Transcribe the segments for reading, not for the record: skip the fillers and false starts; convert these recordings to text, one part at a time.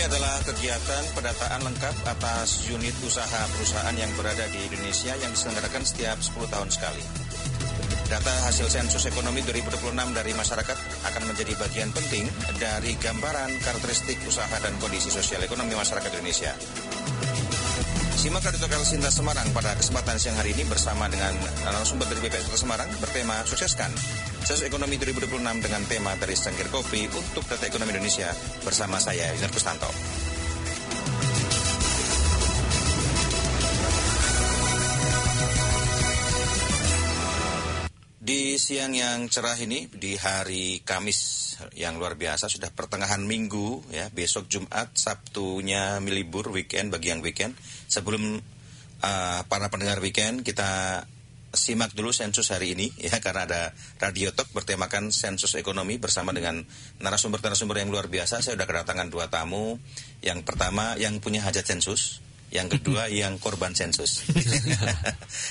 adalah kegiatan pendataan lengkap atas unit usaha perusahaan yang berada di Indonesia yang diselenggarakan setiap 10 tahun sekali. Data hasil sensus ekonomi 2026 dari masyarakat akan menjadi bagian penting dari gambaran karakteristik usaha dan kondisi sosial ekonomi masyarakat Indonesia. Simak editorial Sinta Semarang pada kesempatan siang hari ini bersama dengan narasumber dari BPS Kota Semarang bertema Sukseskan Sensus Ekonomi 2026 dengan tema dari Secangkir Kopi untuk Data Ekonomi Indonesia bersama saya, Yunus Kustanto. Di siang yang cerah ini, di hari Kamis yang luar biasa, sudah pertengahan minggu, ya, besok Jumat, Sabtunya libur, weekend bagi yang weekend. Sebelum para pendengar weekend, kita simak dulu sensus hari ini, ya, karena ada Radio Talk bertemakan sensus ekonomi bersama dengan narasumber-narasumber yang luar biasa. Saya sudah kedatangan 2 tamu. Yang pertama yang punya hajat sensus. Yang kedua yang korban sensus.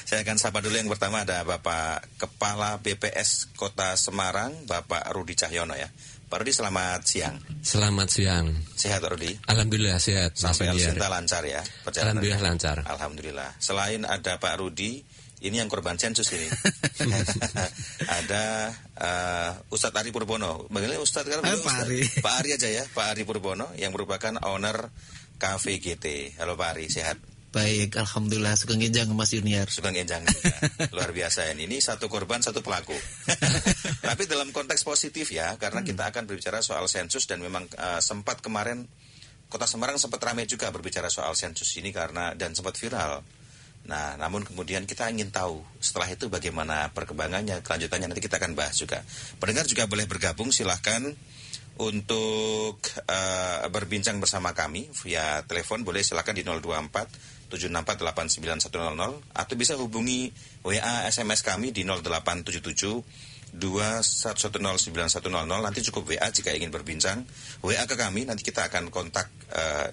Saya akan sapa dulu yang pertama, ada Bapak Kepala BPS Kota Semarang, Bapak Rudi Cahyono, ya. Pak Rudi, selamat siang. Selamat siang. Sehat Pak Rudi? Alhamdulillah sehat. Sampai Alsinta lancar ya perjalanan? Alhamdulillah lancar. Alhamdulillah. Selain ada Pak Rudi, ini yang korban sensus ini. Ada Ustadz Ari Purbono. Bagaimana Ustadz? Pak Ari aja ya, Pak Ari Purbono yang merupakan owner Cafe GT. Halo Pak Ari, sehat? Baik, Alhamdulillah. Sugeng Enjang Mas Junior. Sugeng Enjang juga. Luar biasa ya. Ini satu korban, satu pelaku. Tapi dalam konteks positif ya, karena kita akan berbicara soal sensus dan memang sempat kemarin Kota Semarang sempat ramai juga berbicara soal sensus ini karena dan sempat viral. Nah, namun kemudian kita ingin tahu setelah itu bagaimana perkembangannya, kelanjutannya nanti kita akan bahas juga. Pendengar juga boleh bergabung, silahkan untuk berbincang bersama kami via telepon, boleh silakan di 024 764 89100 atau bisa hubungi WA SMS kami di 0877 2110910. Nanti cukup WA jika ingin berbincang. WA ke kami, nanti kita akan kontak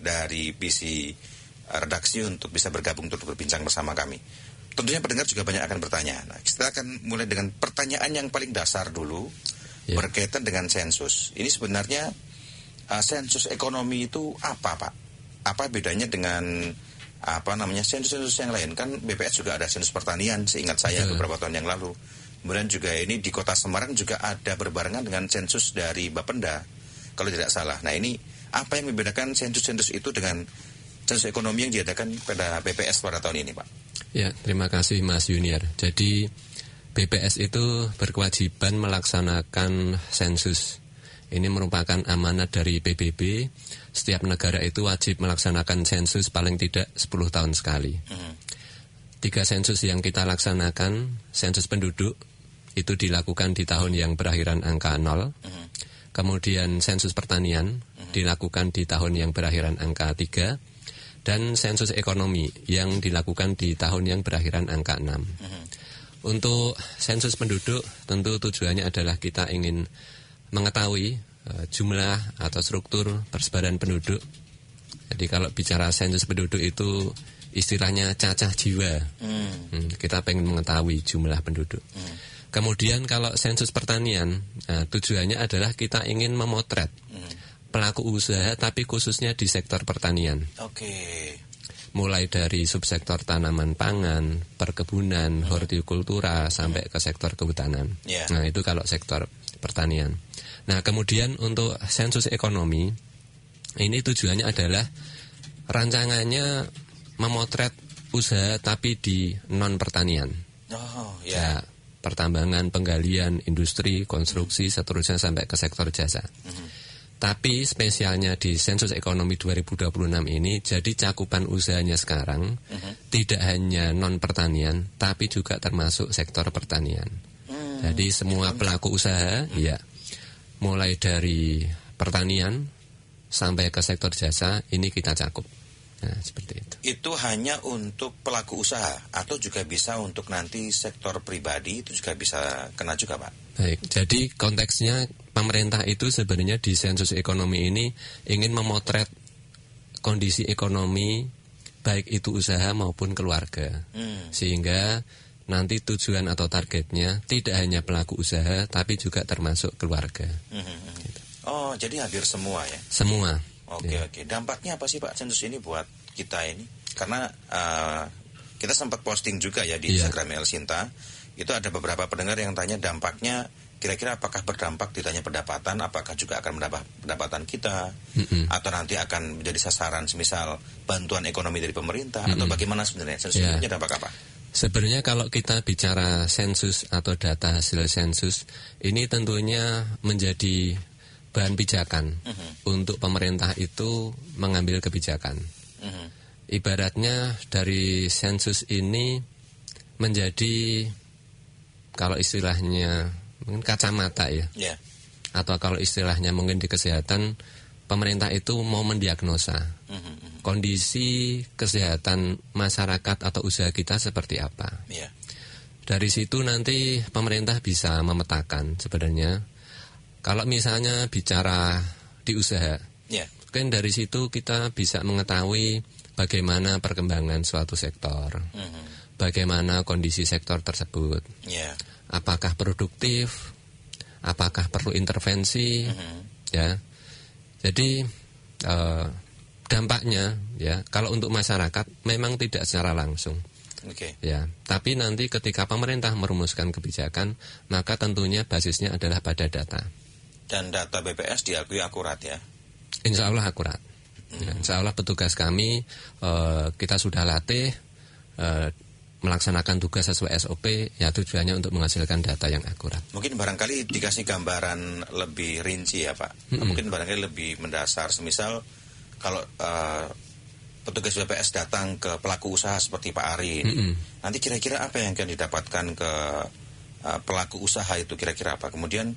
dari PC redaksi untuk bisa bergabung untuk berbincang bersama kami. Tentunya pendengar juga banyak akan bertanya. Nah, kita akan mulai dengan pertanyaan yang paling dasar dulu. Berkaitan dengan sensus. Ini sebenarnya sensus ekonomi itu apa, Pak? Apa bedanya dengan sensus-sensus yang lain? Kan BPS juga ada sensus pertanian, seingat saya beberapa tahun yang lalu. Kemudian juga ini di Kota Semarang juga ada berbarengan dengan sensus dari Bapenda, kalau tidak salah. Nah, ini apa yang membedakan sensus-sensus itu dengan sensus ekonomi yang diadakan pada BPS pada tahun ini, Pak? Ya, terima kasih Mas Junior. Jadi BPS itu berkewajiban melaksanakan sensus. Ini merupakan amanat dari PBB. Setiap negara itu wajib melaksanakan sensus paling tidak 10 tahun sekali. 3 sensus yang kita laksanakan, sensus penduduk, itu dilakukan di tahun yang berakhiran angka 0. Kemudian sensus pertanian, dilakukan di tahun yang berakhiran angka 3. Dan sensus ekonomi yang dilakukan di tahun yang berakhiran angka 6. Untuk sensus penduduk tentu tujuannya adalah kita ingin mengetahui jumlah atau struktur persebaran penduduk. Jadi kalau bicara sensus penduduk itu istilahnya cacah jiwa. Kita pengen mengetahui jumlah penduduk. Kemudian kalau sensus pertanian, tujuannya adalah kita ingin memotret pelaku usaha tapi khususnya di sektor pertanian. Mulai dari subsektor tanaman pangan, perkebunan, hortikultura, sampai ke sektor kehutanan. Nah, itu kalau sektor pertanian. Nah, kemudian untuk sensus ekonomi, ini tujuannya adalah rancangannya memotret usaha tapi di non-pertanian. Ya, pertambangan, penggalian, industri, konstruksi, seterusnya sampai ke sektor jasa. Tapi spesialnya di sensus ekonomi 2026 ini, jadi cakupan usahanya sekarang tidak hanya non-pertanian, tapi juga termasuk sektor pertanian. Jadi semua pelaku usaha, ya, mulai dari pertanian sampai ke sektor jasa, ini kita cakup. Nah, seperti itu. Itu hanya untuk pelaku usaha atau juga bisa untuk nanti sektor pribadi, itu juga bisa kena juga, Pak? Baik, jadi konteksnya pemerintah itu sebenarnya di sensus ekonomi ini ingin memotret kondisi ekonomi baik itu usaha maupun keluarga. Sehingga nanti tujuan atau targetnya tidak hanya pelaku usaha tapi juga termasuk keluarga. Oh, jadi hampir semua ya? Semua. Oke. Dampaknya apa sih Pak sensus ini buat kita ini? Karena kita sempat posting juga ya di Instagram El Sinta. Itu ada beberapa pendengar yang tanya dampaknya, kira-kira apakah berdampak ditanya pendapatan, apakah juga akan mendapat pendapatan kita, atau nanti akan menjadi sasaran semisal bantuan ekonomi dari pemerintah, atau bagaimana sebenarnya? Sensus ini punya dampak apa? Sebenarnya kalau kita bicara sensus atau data hasil sensus, ini tentunya menjadi bahan pijakan untuk pemerintah itu mengambil kebijakan. Ibaratnya dari sensus ini menjadi, kalau istilahnya mungkin kacamata ya, atau kalau istilahnya mungkin di kesehatan, pemerintah itu mau mendiagnosa kondisi kesehatan masyarakat atau usaha kita seperti apa. Dari situ nanti pemerintah bisa memetakan sebenarnya. Kalau misalnya bicara di usaha, mungkin dari situ kita bisa mengetahui bagaimana perkembangan suatu sektor, bagaimana kondisi sektor tersebut, apakah produktif, apakah perlu intervensi, ya. Jadi dampaknya ya, kalau untuk masyarakat memang tidak secara langsung, ya. Tapi nanti ketika pemerintah merumuskan kebijakan, maka tentunya basisnya adalah pada data. Dan data BPS diakui akurat ya? Insya Allah akurat. Ya, insya Allah petugas kami kita sudah latih melaksanakan tugas sesuai SOP, ya tujuannya untuk menghasilkan data yang akurat. Mungkin barangkali dikasih gambaran lebih rinci ya Pak. Mungkin barangkali lebih mendasar. Semisal kalau petugas BPS datang ke pelaku usaha seperti Pak Ari, nanti kira-kira apa yang akan didapatkan ke pelaku usaha itu, kira-kira apa? Kemudian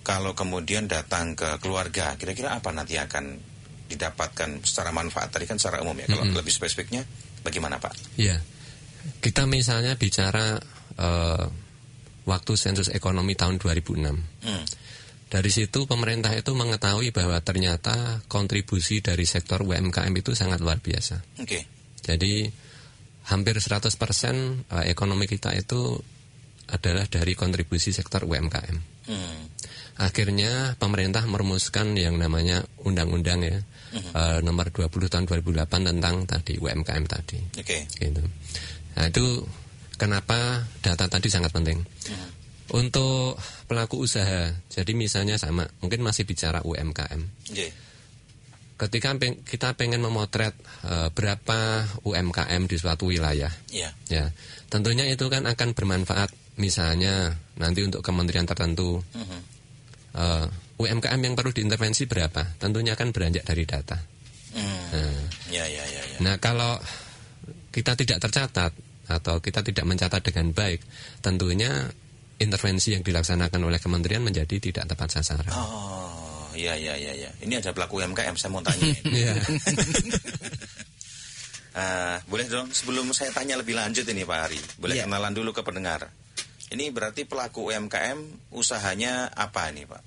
kalau kemudian datang ke keluarga, kira-kira apa nanti akan didapatkan secara manfaat? Tadi kan secara umum ya. Kalau lebih spesifiknya bagaimana Pak? Ya, kita misalnya bicara waktu sensus ekonomi tahun 2006. Dari situ pemerintah itu mengetahui bahwa ternyata kontribusi dari sektor UMKM itu sangat luar biasa. Jadi hampir 100% ekonomi kita itu adalah dari kontribusi sektor UMKM. Akhirnya pemerintah merumuskan yang namanya undang-undang ya, nomor 20 tahun 2008 tentang tadi UMKM tadi. Gitu. Nah itu kenapa data tadi sangat penting. Untuk pelaku usaha, jadi misalnya sama, mungkin masih bicara UMKM. Ketika kita pengen memotret berapa UMKM di suatu wilayah, ya tentunya itu kan akan bermanfaat. Misalnya nanti untuk kementerian tertentu, UMKM yang perlu diintervensi berapa? Tentunya akan beranjak dari data. Nah kalau kita tidak tercatat atau kita tidak mencatat dengan baik, tentunya intervensi yang dilaksanakan oleh kementerian menjadi tidak tepat sasaran. Iya. Ini ada pelaku UMKM, saya mau tanya. Boleh dong, sebelum saya tanya lebih lanjut ini Pak Ari, boleh kenalan dulu ke pendengar. Ini berarti pelaku UMKM usahanya apa nih Pak?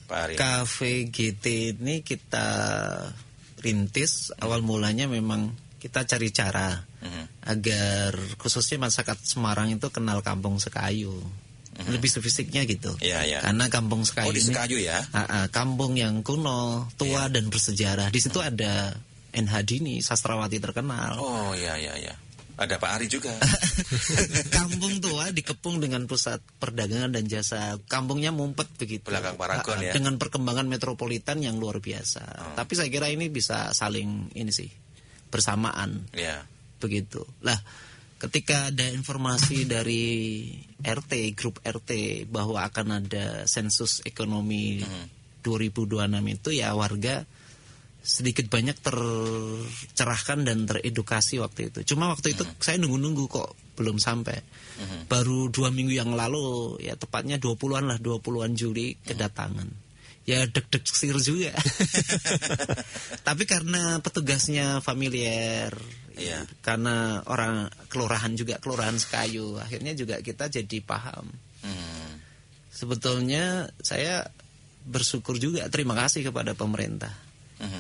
Pak Ari. Cafe GT ini kita rintis, awal mulanya memang kita cari cara agar khususnya masyarakat Semarang itu kenal Kampung Sekayu. Lebih spesifiknya gitu. Karena Kampung Sekayu di Sekayu ya. Kampung yang kuno, tua dan bersejarah. Di situ ada NH Dini, sastrawati terkenal. Ada Pak Ari juga. Kampung tua dikepung dengan pusat perdagangan dan jasa. Kampungnya mumpet begitu. Belakang Paragon ya. Dengan perkembangan metropolitan yang luar biasa. Tapi saya kira ini bisa saling bersamaan. Begitu. Lah, ketika ada informasi dari RT, grup RT bahwa akan ada sensus ekonomi 2026 itu, ya warga sedikit banyak tercerahkan dan teredukasi waktu itu. Cuma waktu itu saya nunggu-nunggu kok belum sampai. Baru 2 minggu yang lalu, ya tepatnya 20-an Juli kedatangan. Ya deg-deg sir juga. Tapi karena petugasnya familiar, karena orang kelurahan Sekayu, akhirnya juga kita jadi paham. Sebetulnya saya bersyukur juga, terima kasih kepada pemerintah.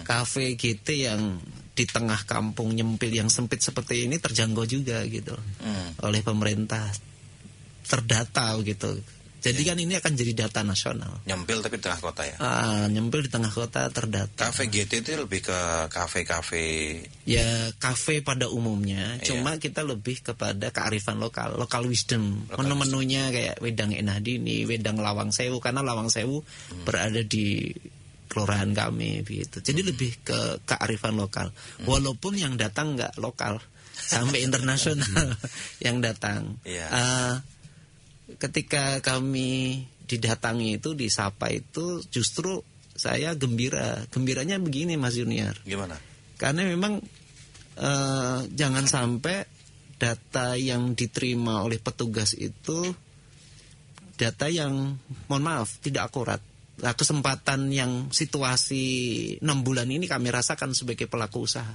Cafe GT yang di tengah kampung nyempil yang sempit seperti ini terjangkau juga gitu oleh pemerintah, terdata gitu. Jadi kan ini akan jadi data nasional. Nyempil tapi di tengah kota ya? Nyempil di tengah kota terdata. Kafe GT itu lebih ke kafe-kafe? Ya kafe pada umumnya, cuma kita lebih kepada kearifan lokal, local wisdom. Menu-menunya kayak wedang Enadini, wedang Lawang Sewu, karena Lawang Sewu berada di kelurahan kami begitu. Jadi lebih ke kearifan lokal. Walaupun yang datang nggak lokal, sampai internasional yang datang. Ketika kami didatangi itu, disapa itu, justru saya gembira. Gembiranya begini Mas Junior. Gimana? Karena memang jangan sampai data yang diterima oleh petugas itu data yang, mohon maaf, tidak akurat. Nah, kesempatan yang situasi 6 bulan ini kami rasakan sebagai pelaku usaha.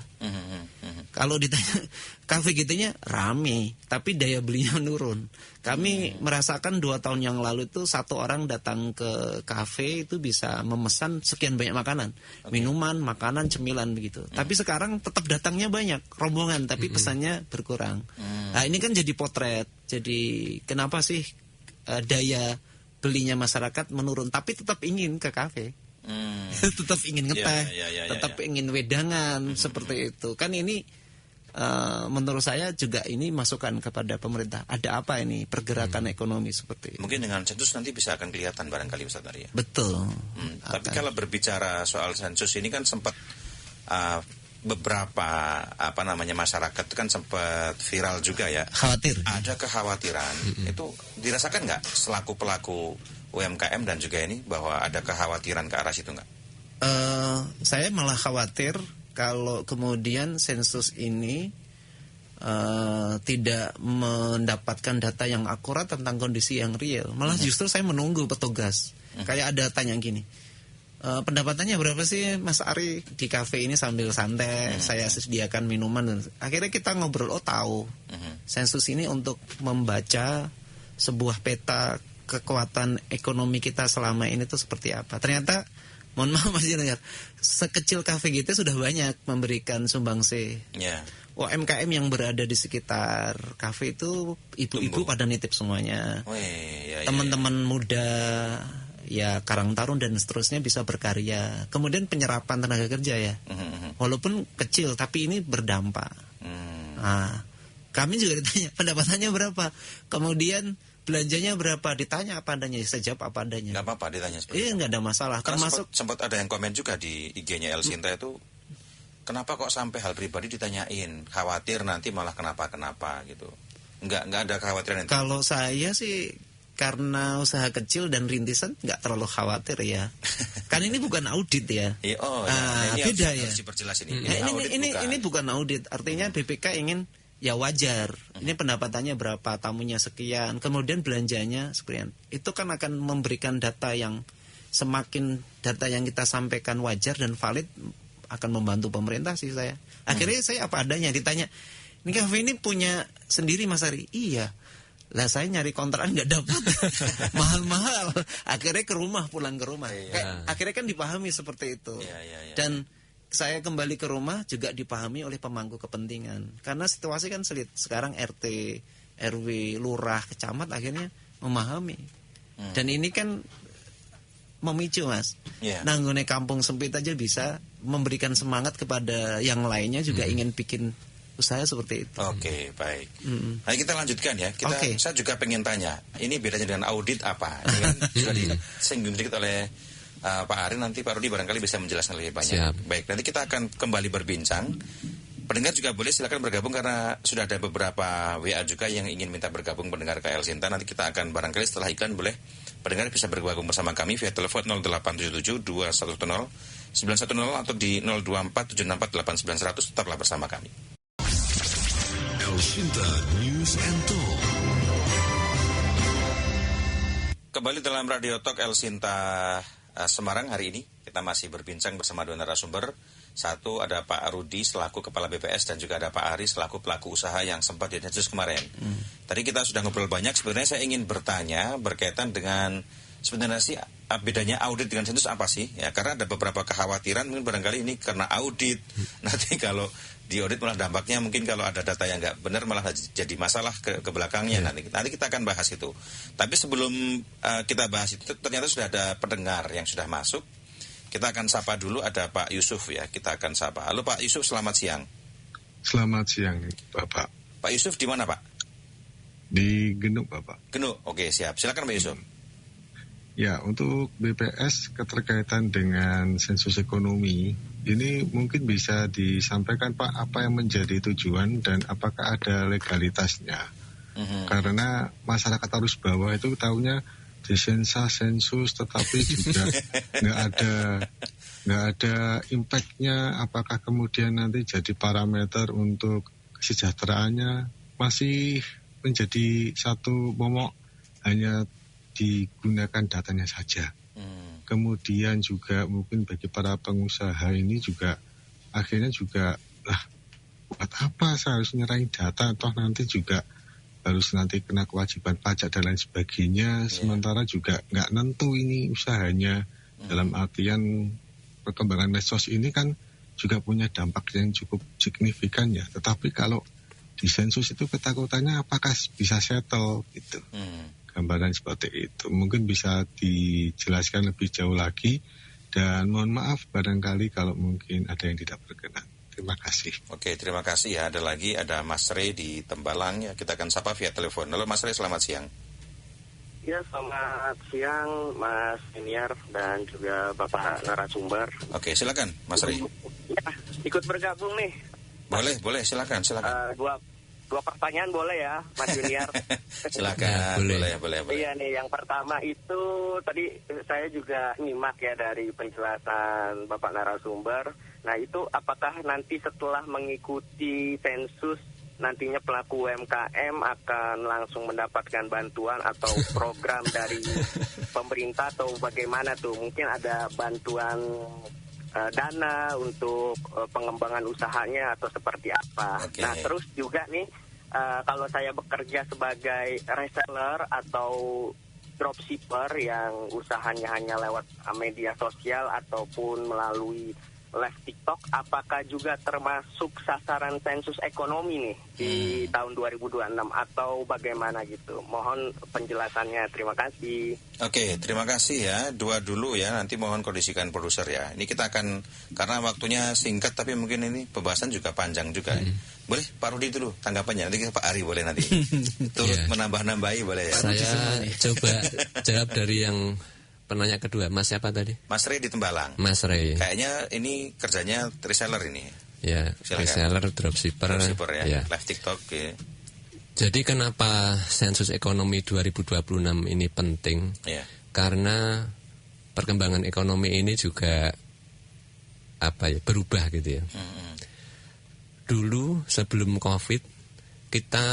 Kalau ditanya kafe GT-nya rame, tapi daya belinya menurun. Kami merasakan 2 tahun yang lalu itu satu orang datang ke kafe itu bisa memesan sekian banyak makanan, minuman, makanan, cemilan begitu. Tapi sekarang tetap datangnya banyak rombongan, tapi pesannya berkurang. Nah ini kan jadi potret. Jadi kenapa sih daya belinya masyarakat menurun, tapi tetap ingin ke kafe, tetap ingin ngeteh, tetap ingin wedangan, seperti itu. Kan ini menurut saya juga ini masukan kepada pemerintah. Ada apa ini pergerakan ekonomi seperti ini? Mungkin dengan sensus nanti bisa akan kelihatan barangkali Ustaz Arya. Betul. Tapi kalau berbicara soal sensus ini kan sempat beberapa masyarakat itu kan sempat viral juga ya. Khawatir. Ada kekhawatiran. Itu dirasakan nggak selaku pelaku UMKM dan juga ini bahwa ada kekhawatiran ke arah situ nggak? Saya malah khawatir kalau kemudian sensus ini tidak mendapatkan data yang akurat tentang kondisi yang real. Malah justru saya menunggu petugas. Kayak ada tanya gini. Pendapatannya berapa sih Mas Ari di kafe ini sambil santai, saya sediakan minuman. Akhirnya kita ngobrol, tahu sensus ini untuk membaca sebuah peta kekuatan ekonomi kita selama ini tuh seperti apa. Ternyata, mohon maaf Mas Junior, sekecil kafe gitu sudah banyak memberikan sumbangsi. UMKM yang berada di sekitar kafe itu ibu-ibu pada nitip semuanya. Teman-teman muda ya Karang Taruna dan seterusnya bisa berkarya. Kemudian penyerapan tenaga kerja ya, walaupun kecil tapi ini berdampak. Kami juga ditanya pendapatannya berapa, kemudian belanjanya berapa, ditanya apa adanya, saya jawab apa adanya. Nggak apa-apa ditanya seperti itu. Nggak ada masalah. Karena termasuk sempat ada yang komen juga di IG-nya El Sinta itu, kenapa kok sampai hal pribadi ditanyain, khawatir nanti malah kenapa gitu. Nggak ada kekhawatiran itu. Kalau saya sih karena usaha kecil dan rintisan nggak terlalu khawatir ya. Kan ini bukan audit ya. Ini beda harus diperjelas ini. Ini bukan audit. Artinya BPK ingin ya wajar. Ini pendapatannya berapa, tamunya sekian, kemudian belanjanya sekian. Itu kan akan memberikan data yang semakin data yang kita sampaikan wajar dan valid akan membantu pemerintah sih saya. Akhirnya saya apa adanya ditanya. Ini kafe ini punya sendiri Mas Ari? Iya. Lah saya nyari kontrakan nggak dapat, mahal-mahal. Akhirnya pulang ke rumah. Akhirnya kan dipahami seperti itu. Dan saya kembali ke rumah juga dipahami oleh pemangku kepentingan. Karena situasi kan sulit. Sekarang RT, RW, lurah, kecamat akhirnya memahami. Dan ini kan memicu Mas. Nanggone kampung sempit aja bisa memberikan semangat kepada yang lainnya juga ingin bikin usaha seperti itu. Oke, baik. Nah, kita lanjutkan ya. Saya juga pengen tanya, ini bedanya dengan audit apa? Ini kan sudah disinggung sedikit oleh Pak Ari, nanti Pak Rudi barangkali bisa menjelaskan lebih banyak. Siap. Baik, nanti kita akan kembali berbincang. Pendengar juga boleh silakan bergabung karena sudah ada beberapa WA juga yang ingin minta bergabung pendengar KL Sinta. Nanti kita akan barangkali setelah iklan boleh pendengar bisa bergabung bersama kami via telepon 0877 210 910 atau di 024 764 89100. Tetaplah bersama kami. El Sinta News and Talk. Kembali dalam Radio Talk El Sinta Semarang hari ini. Kita masih berbincang bersama dua narasumber. Satu ada Pak Rudi selaku Kepala BPS dan juga ada Pak Ari selaku pelaku usaha yang sempat di sensus kemarin. Tadi kita sudah ngobrol banyak. Sebenarnya saya ingin bertanya berkaitan dengan sebenarnya sih bedanya audit dengan sensus apa sih? Ya karena ada beberapa kekhawatiran mungkin barangkali ini karena audit. Nanti kalau diaudit malah dampaknya mungkin kalau ada data yang nggak benar malah jadi masalah ke belakangnya. Nanti kita akan bahas itu. Tapi sebelum kita bahas itu, ternyata sudah ada pendengar yang sudah masuk. Kita akan sapa dulu, ada Pak Yusuf ya. Kita akan sapa. Halo Pak Yusuf, selamat siang. Selamat siang Bapak. Pak Yusuf di mana Pak? Di Genuk Bapak. Genuk, oke siap. Silakan Pak Yusuf. Ya, untuk BPS keterkaitan dengan sensus ekonomi, ini mungkin bisa disampaikan Pak apa yang menjadi tujuan dan apakah ada legalitasnya. Karena masyarakat arus bawah itu tahunya disensa sensus tetapi juga nggak ada impactnya, apakah kemudian nanti jadi parameter untuk kesejahteraannya, masih menjadi satu momok hanya digunakan datanya saja. Kemudian juga mungkin bagi para pengusaha ini juga akhirnya juga buat apa saya harus nyerahin data, toh nanti juga harus nanti kena kewajiban pajak dan lain sebagainya, sementara juga nggak nentu ini usahanya. Dalam artian perkembangan medsos ini kan juga punya dampak yang cukup signifikan ya, tetapi kalau di sensus itu ketakutannya apakah bisa settle gitu. Gambaran seperti itu mungkin bisa dijelaskan lebih jauh lagi, dan mohon maaf barangkali kalau mungkin ada yang tidak berkenan. Terima kasih. Oke, terima kasih ya. Ada Mas Rey di Tembalang ya. Kita akan sapa via telepon. Halo Mas Rey, selamat siang. Ya, selamat siang Mas Senior dan juga Bapak narasumber. Oke, silakan Mas Rey. Ya, ikut bergabung nih. Boleh, silakan. Dua pertanyaan boleh ya, Mas Junior? Silakan, boleh. Iya nih, yang pertama itu tadi saya juga nyimak ya dari penjelasan Bapak narasumber. Nah itu apakah nanti setelah mengikuti sensus nantinya pelaku UMKM akan langsung mendapatkan bantuan atau program dari pemerintah atau bagaimana tuh? Mungkin ada bantuan dana untuk pengembangan usahanya atau seperti apa. Okay. Nah terus juga nih kalau saya bekerja sebagai reseller atau dropshipper yang usahanya hanya lewat media sosial ataupun melalui live TikTok, apakah juga termasuk sasaran sensus ekonomi nih di tahun 2026 atau bagaimana gitu? Mohon penjelasannya, terima kasih. Oke, terima kasih ya. Dua dulu ya, nanti mohon kondisikan produser ya. Ini kita akan, karena waktunya singkat tapi mungkin ini pembahasan juga panjang juga. Boleh Pak Rudi dulu tanggapannya, nanti Pak Ari boleh nanti turut menambah-nambahi boleh ya. Saya coba jawab dari yang penanya kedua, Mas siapa tadi? Mas Rey di Tembalang. Mas Rey. Kayaknya ini kerjanya reseller ini. Ya, reseller, dropshipper ya. Live TikTok ya. Jadi kenapa sensus ekonomi 2026 ini penting? Ya. Karena perkembangan ekonomi ini juga berubah gitu ya. Dulu sebelum Covid kita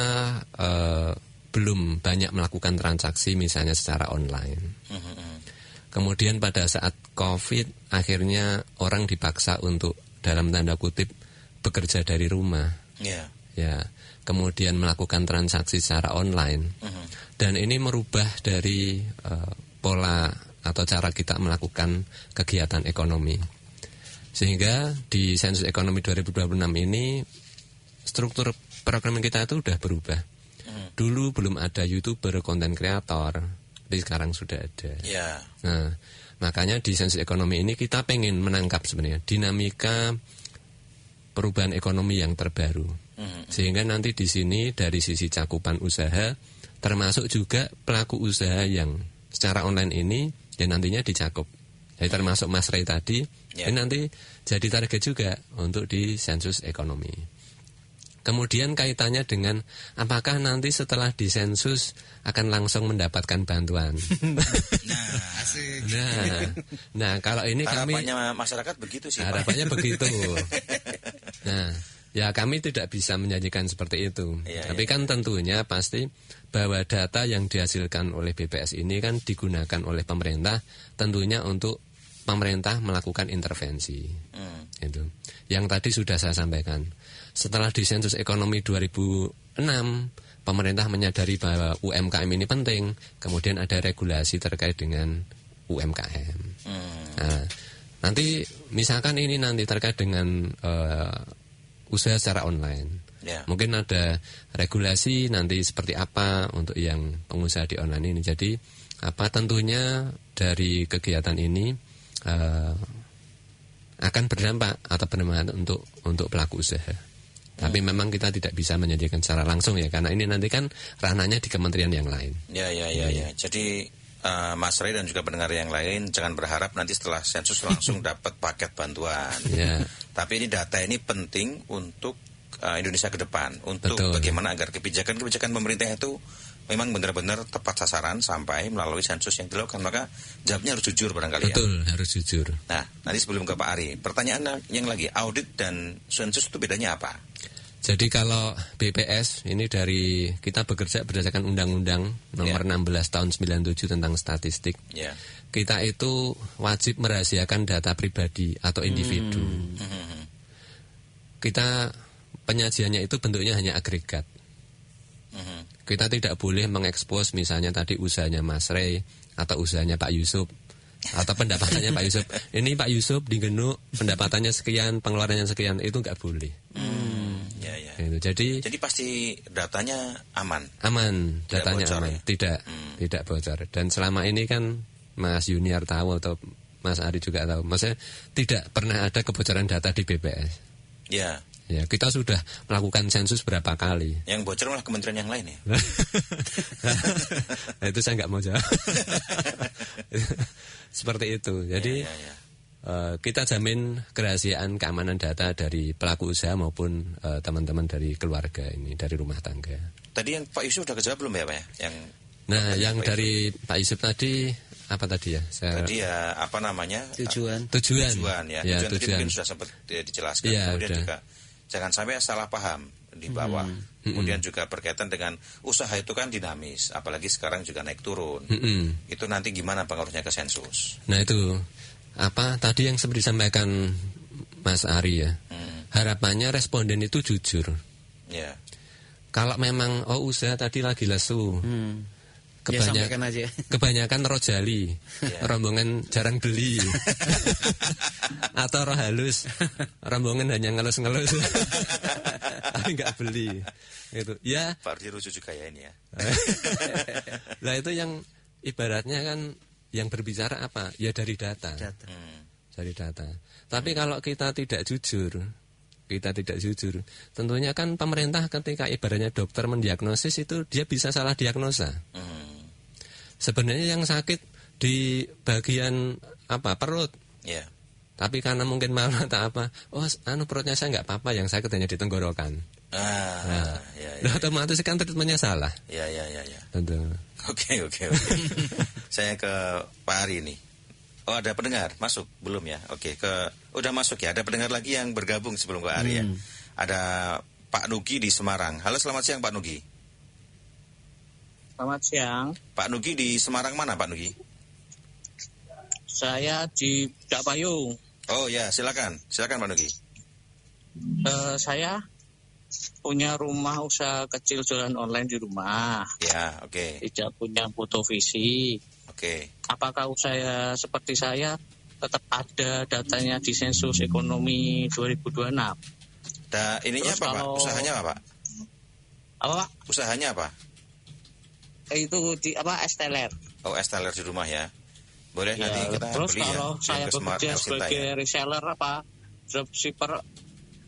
belum banyak melakukan transaksi misalnya secara online. Kemudian pada saat Covid, akhirnya orang dipaksa untuk dalam tanda kutip bekerja dari rumah. Ya, kemudian melakukan transaksi secara online. Dan ini merubah dari pola atau cara kita melakukan kegiatan ekonomi. Sehingga di sensus ekonomi 2026 ini struktur program kita itu sudah berubah. Dulu belum ada YouTuber, konten kreator. Tapi sekarang sudah ada. Nah, makanya di sensus ekonomi ini kita pengen menangkap sebenarnya dinamika perubahan ekonomi yang terbaru. Sehingga nanti di sini dari sisi cakupan usaha, termasuk juga pelaku usaha yang secara online ini, ya nantinya dicakup. Jadi termasuk Mas Rey tadi, ini nanti jadi target juga untuk di sensus ekonomi. Kemudian kaitannya dengan apakah nanti setelah disensus akan langsung mendapatkan bantuan. Nah, kalau ini harapannya masyarakat begitu sih. Harapannya begitu. Nah, ya kami tidak bisa menjanjikan seperti itu. Tapi kan tentunya pasti bahwa data yang dihasilkan oleh BPS ini kan digunakan oleh pemerintah tentunya untuk pemerintah melakukan intervensi. Itu. Yang tadi sudah saya sampaikan. Setelah di sensus ekonomi 2006, pemerintah menyadari bahwa UMKM ini penting. Kemudian ada regulasi terkait dengan UMKM. Nah, nanti misalkan ini nanti terkait dengan usaha secara online. Mungkin ada regulasi nanti seperti apa untuk yang pengusaha di online ini. Jadi tentunya dari kegiatan ini akan berdampak atau bermanfaat untuk pelaku usaha. Tapi memang kita tidak bisa menyediakan secara langsung ya, karena ini nanti kan ranahnya di kementerian yang lain. Ya. Jadi Mas Ray dan juga pendengar yang lain jangan berharap nanti setelah sensus langsung dapat paket bantuan. Tapi ini data ini penting untuk Indonesia ke depan, untuk bagaimana agar kebijakan-kebijakan pemerintah itu memang benar-benar tepat sasaran sampai melalui sensus yang dilakukan. Maka jawabnya harus jujur barangkali. Betul, harus jujur. Nah, nanti sebelum ke Pak Ari, pertanyaan yang lagi, audit dan sensus itu bedanya apa? Jadi kalau BPS ini dari kita bekerja berdasarkan Undang-Undang nomor 16 tahun 97 tentang statistik. Kita itu wajib merahasiakan data pribadi atau individu. Kita penyajiannya itu bentuknya hanya agregat. Kita tidak boleh mengekspos misalnya tadi usahanya Mas Ray atau usahanya Pak Yusuf atau pendapatannya Pak Yusuf. Ini Pak Yusuf di Genuk pendapatannya sekian, pengeluarannya sekian, itu nggak boleh. Gitu. Jadi pasti datanya aman. Aman, datanya bocor, aman. ya? Tidak bocor. Dan selama ini kan Mas Junior tahu atau Mas Ari juga tahu, maksudnya tidak pernah ada kebocoran data di BPS. Ya, kita sudah melakukan sensus berapa kali. Yang bocor malah kementerian yang lain ya. Nah, itu saya nggak mau jawab. Seperti itu. Jadi kita jamin kerahasiaan keamanan data dari pelaku usaha maupun teman-teman dari keluarga ini, dari rumah tangga. Tadi yang Pak Yusuf sudah kejawab belum ya Pak ya? Yang dari Pak Yusuf tadi apa tadi ya? Tadi ya apa namanya? Tujuan ya. Tujuan mungkin sudah sempat dijelaskan. Kemudian juga jangan sampai salah paham di bawah. Kemudian juga berkaitan dengan usaha itu kan dinamis, apalagi sekarang juga naik turun. Itu nanti gimana pengaruhnya ke sensus? Nah itu tadi yang seperti disampaikan Mas Ari ya. Harapannya responden itu jujur. Kalau memang usaha tadi lagi lesu. Kebanyakan rojali, rombongan jarang beli, atau roh halus, rombongan hanya ngelus-ngelus, tapi nggak beli, gitu. Ya. Pak Ardi lucu juga ya ini ya. Lah itu yang ibaratnya kan yang berbicara apa? Ya dari data. Dari data. Tapi kalau kita tidak jujur, tentunya kan pemerintah ketika ibaratnya dokter mendiagnosis itu dia bisa salah diagnosa. Sebenarnya yang sakit di bagian perut. Tapi karena mungkin malu atau apa, perutnya saya nggak apa-apa, yang sakit hanya di tenggorokan. Otomatis kan treatmentnya salah. Tentu. Oke. Saya ke Pak Ari nih. Ada pendengar masuk belum ya? Udah masuk ya. Ada pendengar lagi yang bergabung sebelum Pak Ari ya. Ada Pak Nugi di Semarang. Halo, selamat siang Pak Nugi. Selamat siang. Pak Nugi di Semarang mana Pak Nugi? Saya di Dakpayung. Oh ya, silakan Pak Nugi. Saya punya rumah usaha kecil jualan online di rumah. Tidak punya foto fisik. Apakah usaha seperti saya tetap ada datanya di sensus ekonomi 2026? Ininya apa Pak? Usahanya apa Pak? Apa Pak? Usahanya apa? Itu di esteller. Esteller di rumah ya. Boleh nanti kita terus beli ya. Terus kalau saya bekerja sebagai reseller dropshipper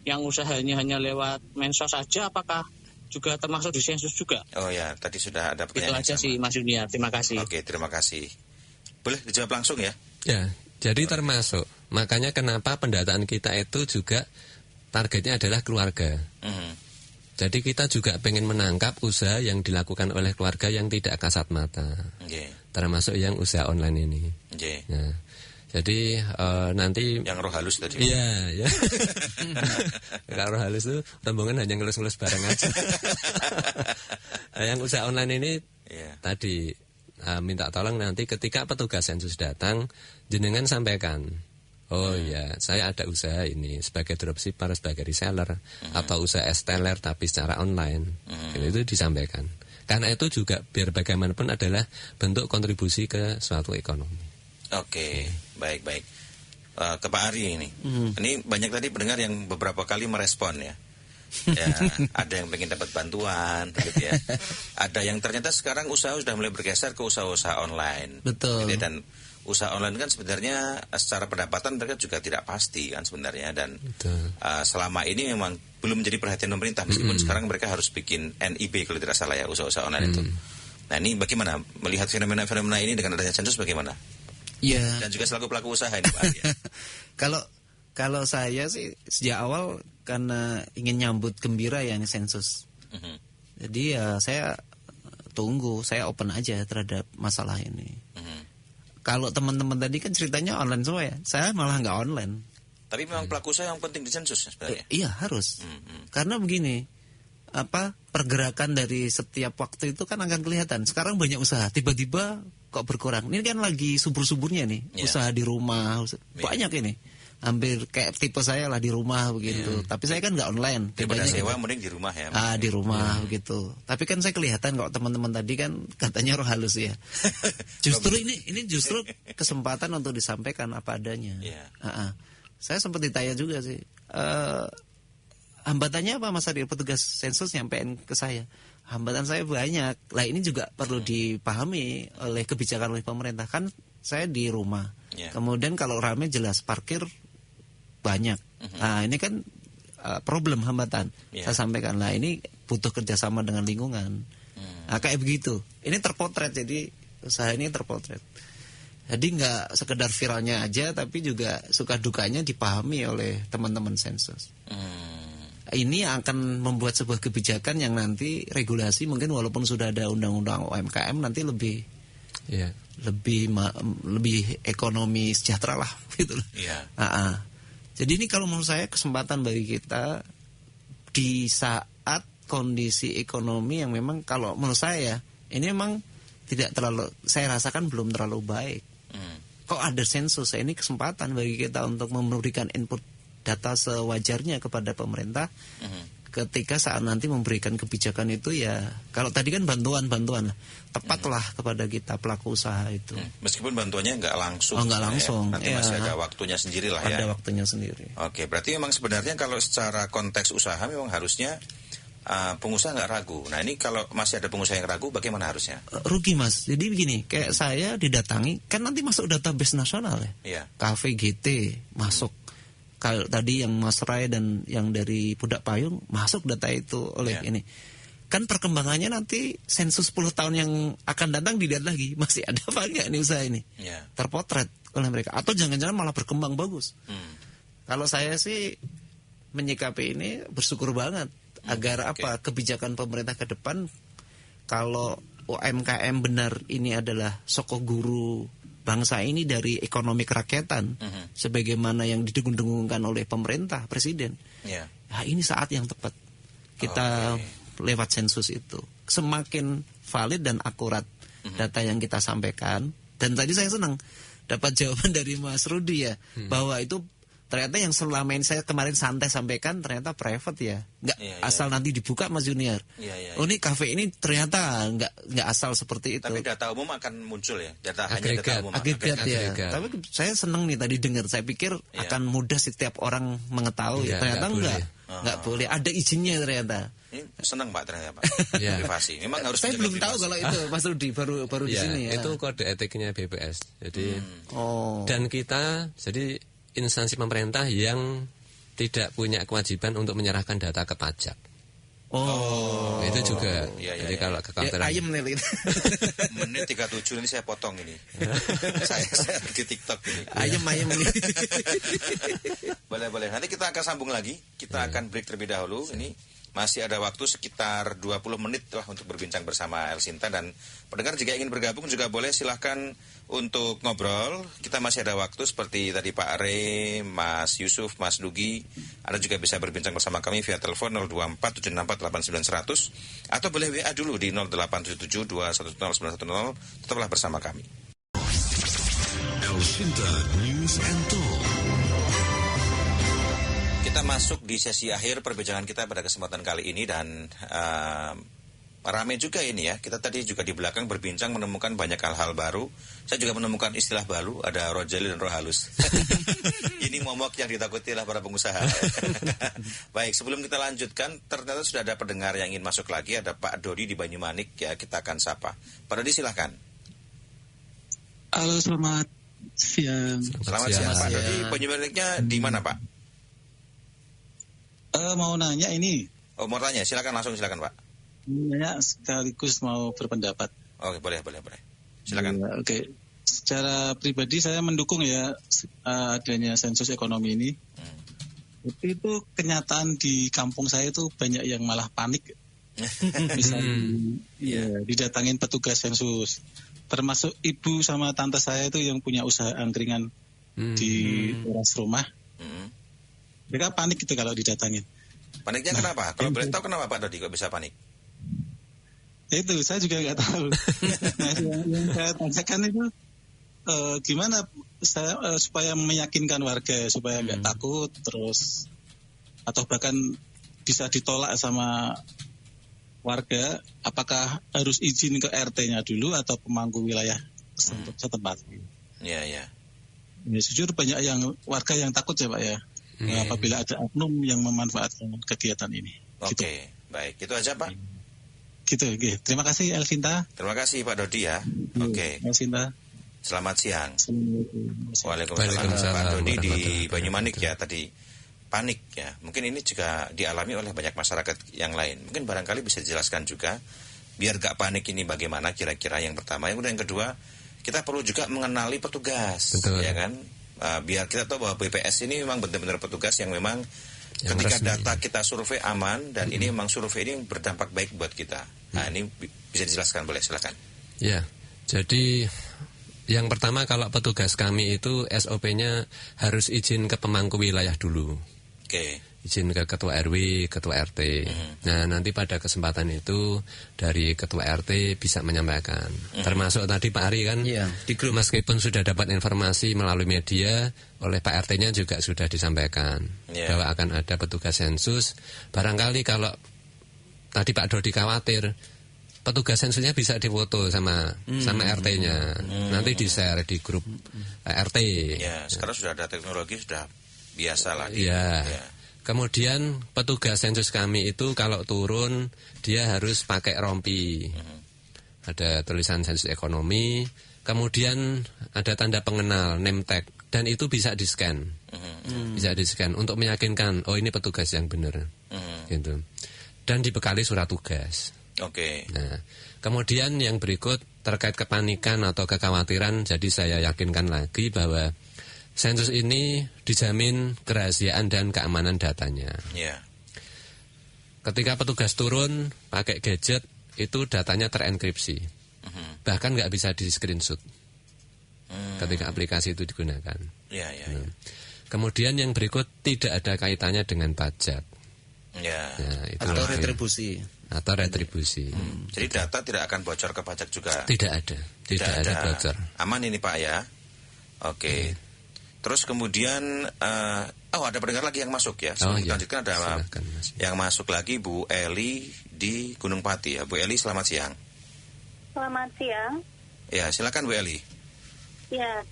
yang usahanya hanya lewat mensos saja, apakah juga termasuk di sensus juga? Oh ya, tadi sudah ada pertanyaan. Itu aja sih Mas Junior, terima kasih. Oke, terima kasih. Boleh dijawab langsung ya? Ya, jadi termasuk. Makanya kenapa pendataan kita itu juga targetnya adalah keluarga. Jadi kita juga pengen menangkap usaha yang dilakukan oleh keluarga yang tidak kasat mata, termasuk yang usaha online ini. Nah, jadi nanti yang roh halus tadi. Iya. Kalau roh halus itu rombongan hanya ngelus-ngelus barang aja. Yang usaha online ini tadi minta tolong nanti ketika petugas sensus datang, jenengan sampaikan. Oh ya, saya ada usaha ini sebagai dropshipper, sebagai reseller, atau usaha esteller tapi secara online. Itu disampaikan. Karena itu juga biar bagaimanapun adalah bentuk kontribusi ke suatu ekonomi. Oke, baik. Ke Pak Ari ini. Ini banyak tadi pendengar yang beberapa kali merespon ya. Ya, ada yang pengen dapat bantuan, gitu ya. Ada yang ternyata sekarang usaha sudah mulai bergeser ke usaha-usaha online. Betul. Gitu ya. Dan usaha online kan sebenarnya secara pendapatan mereka juga tidak pasti kan sebenarnya. Dan selama ini memang belum menjadi perhatian pemerintah, meskipun sekarang mereka harus bikin NIB kalau tidak salah ya, usaha-usaha online itu. Nah, ini bagaimana melihat fenomena-fenomena ini dengan adanya sensus bagaimana? Iya. Dan juga selaku pelaku usaha ini Pak Arya. Kalau saya sih sejak awal karena ingin nyambut gembira ya ini sensus. Jadi ya saya tunggu, saya open aja terhadap masalah ini. Kalau teman-teman tadi kan ceritanya online semua ya, saya malah nggak online. Tapi memang pelaku usaha yang penting di sensus sebenarnya. Iya harus. Karena begini, pergerakan dari setiap waktu itu kan akan kelihatan. Sekarang banyak usaha, tiba-tiba kok berkurang. Ini kan lagi subur-suburnya nih, usaha di rumah, banyak ini. Hampir kayak tipe saya lah di rumah begitu. Tapi saya kan nggak online. Daripada sewa mending di rumah ya. Di rumah begitu. Tapi kan saya kelihatan kok teman-teman tadi kan katanya roh halus ya. Justru ini justru kesempatan untuk disampaikan apa adanya. Saya sempat ditanya juga sih. Hambatannya apa Mas Arya, petugas sensus nyampein ke saya? Hambatan saya banyak. Lah ini juga perlu dipahami oleh kebijakan oleh pemerintah. Kan saya di rumah. Kemudian kalau rame jelas parkir banyak. Nah ini kan problem hambatan. Saya sampaikan lah ini butuh kerjasama dengan lingkungan. Nah kayak begitu. Ini terpotret, jadi usaha ini terpotret. Jadi nggak sekedar viralnya aja, tapi juga suka dukanya dipahami oleh teman-teman sensus. Ini akan membuat sebuah kebijakan yang nanti regulasi mungkin walaupun sudah ada undang-undang UMKM nanti lebih ekonomi sejahtera lah gitu. Jadi ini kalau menurut saya kesempatan bagi kita di saat kondisi ekonomi yang memang kalau menurut saya ini memang tidak terlalu, saya rasakan belum terlalu baik. Kok ada sensus, ini kesempatan bagi kita untuk memberikan input data sewajarnya kepada pemerintah ketika saat nanti memberikan kebijakan itu ya. Kalau tadi kan bantuan tepatlah kepada kita pelaku usaha itu. Meskipun bantuannya nggak langsung. Nggak langsung. Nanti masih ada waktunya sendiri lah ya. Ada waktunya sendiri. Oke, berarti memang sebenarnya kalau secara konteks usaha memang harusnya pengusaha nggak ragu. Nah ini kalau masih ada pengusaha yang ragu, bagaimana harusnya? Rugi Mas. Jadi begini, kayak saya didatangi, kan nanti masuk database nasional ya. KVGT masuk. Kalau tadi yang Mas Ray dan yang dari Pudak Payung masuk data itu oleh ini. Kan perkembangannya nanti sensus 10 tahun yang akan datang dilihat lagi. Masih ada apa enggak nih usaha ini? Terpotret oleh mereka. Atau jangan-jangan malah berkembang bagus. Kalau saya sih menyikapi ini bersyukur banget. Agar kebijakan pemerintah ke depan, kalau UMKM benar ini adalah sokok guru bangsa ini dari ekonomi kerakyatan, sebagaimana yang didengung-dengungkan oleh pemerintah, presiden. Nah, ini saat yang tepat kita lewat sensus itu. Semakin valid dan akurat data yang kita sampaikan. Dan tadi saya senang dapat jawaban dari Mas Rudi ya, bahwa itu ternyata yang selama ini saya kemarin santai sampaikan ternyata private ya, nggak asal nanti dibuka Mas Junior. Oh ini kafe ini ternyata nggak asal seperti itu. Tapi data umum akan muncul ya, data agregat, hanya data umum. Agregat ya. Tapi saya senang nih tadi dengar, saya pikir akan mudah setiap orang mengetahui. Ternyata nggak boleh, ada izinnya ternyata. Ini senang Pak ternyata Pak. Privasi. Memang harus. Saya belum tahu kalau itu Mas Rudi baru di sini ya. Itu kode etiknya BPS. Jadi dan kita jadi instansi pemerintah yang tidak punya kewajiban untuk menyerahkan data ke pajak. Itu juga. Jadi kalau kekhawatiran. Ayam nih. Menit 37 ini saya potong ini. saya di TikTok ini. Ayam ini. Boleh. Nanti kita akan sambung lagi. Kita akan break terlebih dahulu. Ini masih ada waktu sekitar 20 menit lah untuk berbincang bersama El Sinta, dan pendengar jika ingin bergabung juga boleh, silahkan untuk ngobrol. Kita masih ada waktu seperti tadi Pak Are, Mas Yusuf, Mas Dugi. Anda juga bisa berbincang bersama kami via telepon 024 764 8900 atau boleh WA dulu di 0877 210 910. Tetaplah bersama kami. El Sinta News and Talk. Kita masuk di sesi akhir perbincangan kita pada kesempatan kali ini, dan Rame juga ini ya. Kita tadi juga di belakang berbincang menemukan banyak hal-hal baru. Saya juga menemukan istilah baru, ada rojali dan roh halus. Ini momok yang ditakuti oleh para pengusaha. Baik, sebelum kita lanjutkan, ternyata sudah ada pendengar yang ingin masuk lagi. Ada Pak Dodi di Banyumanik ya, kita akan sapa. Pak Dodi silahkan. Halo, selamat siang. Selamat siang Pak Dodi. Banyumaniknya di mana Pak? Mau nanya ini. Oh, mau tanya, silakan Pak. Nanya sekaligus mau berpendapat. Oke, boleh. Silakan. Ya, oke. Secara pribadi saya mendukung ya adanya sensus ekonomi ini. Tapi itu kenyataan di kampung saya itu banyak yang malah panik. Misalnya didatangin petugas sensus. Termasuk ibu sama tante saya itu yang punya usaha angkringan di teras rumah. Mereka panik gitu kalau didatangin. Paniknya kenapa? Kalau boleh tahu kenapa Pak Dodi kok bisa panik? Itu saya juga nggak tahu. Nah, yang saya tanyakan itu gimana saya supaya meyakinkan warga supaya nggak takut terus atau bahkan bisa ditolak sama warga, apakah harus izin ke RT-nya dulu atau pemangku wilayah setempat? Ya. Ya, jujur banyak yang warga yang takut ya Pak ya. Apabila ada oknum yang memanfaatkan kegiatan ini. Oke, gitu. Baik. Itu aja Pak. Gitu. Terima kasih Elvinta. Terima kasih Pak Dodi ya. Oke. Elvinta. Selamat siang. Waalaikumsalam. Pak Dodi di Banyumanik ya tadi. Panik ya. Mungkin ini juga dialami oleh banyak masyarakat yang lain. Mungkin barangkali bisa dijelaskan juga biar gak panik ini bagaimana kira-kira yang pertama. Yang kedua, kita perlu juga mengenali petugas. Betul. Ya kan? Biar kita tahu bahwa BPS ini memang benar-benar petugas yang memang ketika data kita survei aman dan ini memang survei ini berdampak baik buat kita. Nah, ini bisa dijelaskan, boleh silakan. Ya, jadi yang pertama kalau petugas kami itu SOP-nya harus izin ke pemangku wilayah dulu. Oke. Izin ke ketua RW, ketua RT. Nah, nanti pada kesempatan itu dari ketua RT bisa menyampaikan. Termasuk tadi Pak Ari kan, di grup. Meskipun sudah dapat informasi melalui media, oleh Pak RT-nya juga sudah disampaikan bahwa akan ada petugas sensus. Barangkali kalau tadi Pak Dodi khawatir, petugas sensusnya bisa difoto sama RT-nya. Nanti di-share di grup RT. Ya, sekarang sudah ada teknologi, sudah biasa lah. Ya. Kemudian petugas sensus kami itu kalau turun dia harus pakai rompi. Ada tulisan sensus ekonomi, kemudian ada tanda pengenal, name tag, dan itu bisa di-scan. Bisa di-scan untuk meyakinkan, oh ini petugas yang benar. Gitu. Dan dibekali surat tugas. Oke. Nah, kemudian yang berikut terkait kepanikan atau kekhawatiran, jadi saya yakinkan lagi bahwa sensus ini dijamin kerahasiaan dan keamanan datanya. Yeah. Ketika petugas turun pakai gadget, itu datanya terenkripsi. Bahkan nggak bisa di screenshot ketika aplikasi itu digunakan. Yeah. Kemudian yang berikut tidak ada kaitannya dengan pajak. Nah, atau retribusi. Jadi data tidak akan bocor ke pajak juga? Tidak ada bocor. Aman ini Pak ya. Oke. Terus kemudian ada pendengar lagi yang masuk ya. Sebelum kita lanjutkan ada silakan, yang masuk lagi Bu Eli di Gunung Pati ya. Bu Eli selamat siang. Selamat siang. Ya silakan Bu Eli. Ya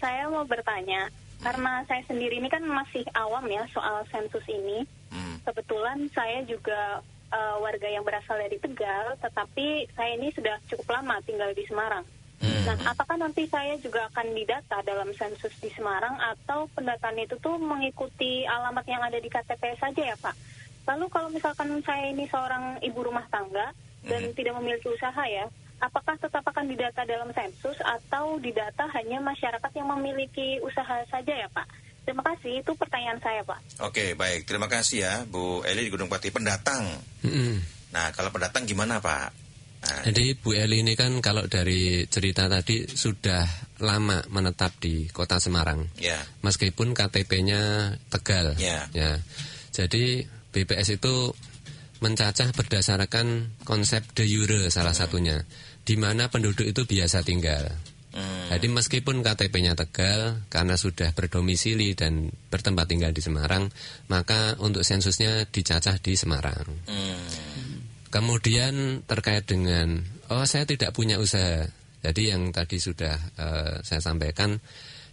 saya mau bertanya karena saya sendiri ini kan masih awam ya soal sensus ini. Kebetulan saya juga warga yang berasal dari Tegal, tetapi saya ini sudah cukup lama tinggal di Semarang. Nah, apakah nanti saya juga akan didata dalam sensus di Semarang atau pendataan itu tuh mengikuti alamat yang ada di KTP saja ya Pak? Lalu kalau misalkan saya ini seorang ibu rumah tangga dan tidak memiliki usaha ya, apakah tetap akan didata dalam sensus atau didata hanya masyarakat yang memiliki usaha saja ya Pak? Terima kasih, itu pertanyaan saya Pak. Oke, baik. Terima kasih ya Bu Eli di Gunung Pati. Pendatang. Nah, kalau pendatang gimana Pak? Jadi Bu Eli ini kan kalau dari cerita tadi sudah lama menetap di kota Semarang. Meskipun KTP-nya Tegal. Ya. Jadi BPS itu mencacah berdasarkan konsep de jure salah satunya, di mana penduduk itu biasa tinggal. Jadi meskipun KTP-nya Tegal, karena sudah berdomisili dan bertempat tinggal di Semarang, maka untuk sensusnya dicacah di Semarang. Kemudian terkait dengan saya tidak punya usaha. Jadi yang tadi sudah saya sampaikan,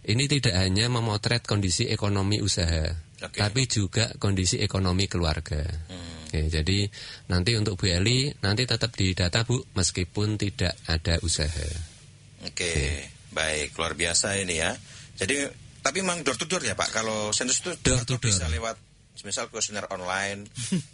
ini tidak hanya memotret kondisi ekonomi usaha, tapi juga kondisi ekonomi keluarga. Oke, jadi nanti untuk Bu Eli nanti tetap didata Bu, meskipun tidak ada usaha. Oke. Baik, luar biasa ini ya. Jadi tapi memang door to door ya Pak. Kalau sensus itu door to door bisa lewat misal kuesioner online,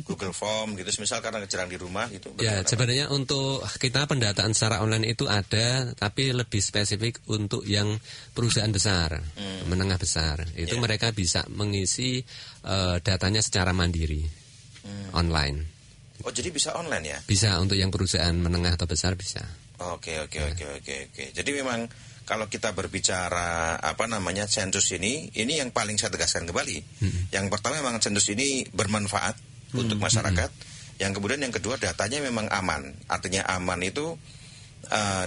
Google Form gitu, misal karena jarang di rumah gitu. Ya, sebenarnya untuk kita pendataan secara online itu ada, tapi lebih spesifik untuk yang perusahaan besar, menengah besar. Itu mereka bisa mengisi datanya secara mandiri, online. Oh, jadi bisa online ya? Bisa, untuk yang perusahaan menengah atau besar bisa. Oke. Jadi memang kalau kita berbicara sensus ini yang paling saya tegaskan kembali. Yang pertama memang sensus ini bermanfaat untuk masyarakat. Yang kemudian yang kedua datanya memang aman. Artinya aman itu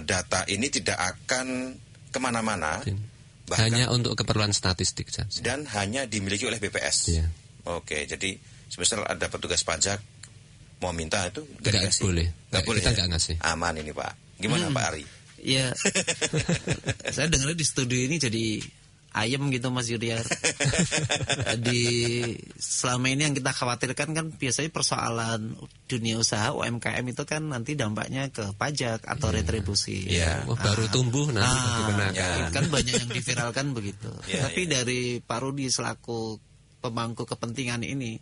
data ini tidak akan kemana-mana. Hanya untuk keperluan statistik saja. Dan hanya dimiliki oleh BPS. Ya. Oke, jadi semisal ada petugas pajak mau minta itu nggak boleh. Nggak boleh. Kita nggak ngasih. Aman ini Pak. Gimana Pak Ari? Ya, saya dengar di studio ini jadi ayam gitu Mas Yuriar. Selama ini yang kita khawatirkan kan biasanya persoalan dunia usaha UMKM itu kan nanti dampaknya ke pajak atau retribusi. Baru tumbuh nanti dikenakan. Kan banyak yang diviralkan begitu. Tapi dari Pak Rudi selaku pemangku kepentingan ini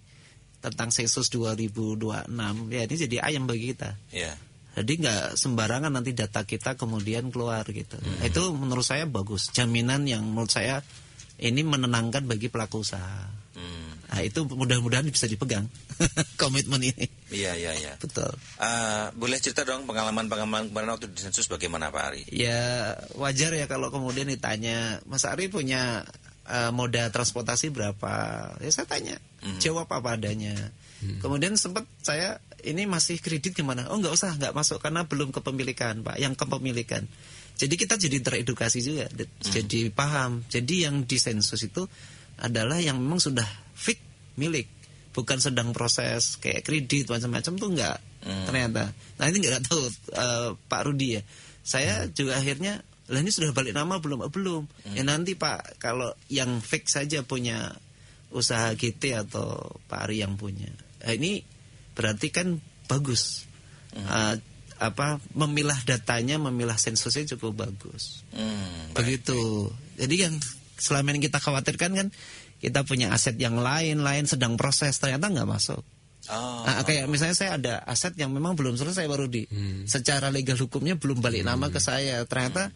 tentang sensus 2026, ya ini jadi ayam bagi kita. Jadi nggak sembarangan nanti data kita kemudian keluar gitu. Itu menurut saya bagus. Jaminan yang menurut saya ini menenangkan bagi pelaku usaha. Nah, itu mudah-mudahan bisa dipegang komitmen ini. Iya. Betul. Boleh cerita dong pengalaman kemarin waktu di sensus bagaimana Pak Ari? Ya wajar ya kalau kemudian ditanya, Mas Ari punya moda transportasi berapa? Ya saya tanya, jawab apa adanya. Kemudian sempat saya, ini masih kredit gimana? Oh nggak usah, nggak masuk karena belum kepemilikan Pak, yang kepemilikan. Jadi kita jadi teredukasi juga, jadi paham. Jadi yang di sensus itu adalah yang memang sudah fix milik, bukan sedang proses kayak kredit macam-macam tuh nggak. Ternyata. Nah ini nggak tahu Pak Rudi ya. Saya juga akhirnya, lah ini sudah balik nama belum? Ya nanti Pak, kalau yang fix saja punya usaha GT atau Pak Ari yang punya. Nah, ini berarti kan bagus. Memilah datanya, memilah sensusnya cukup bagus. Begitu. Jadi yang selama ini kita khawatirkan kan kita punya aset yang lain sedang proses, ternyata nggak masuk. Kayak misalnya saya ada aset yang memang belum selesai Pak Rudi. Secara legal hukumnya belum balik nama ke saya. Ternyata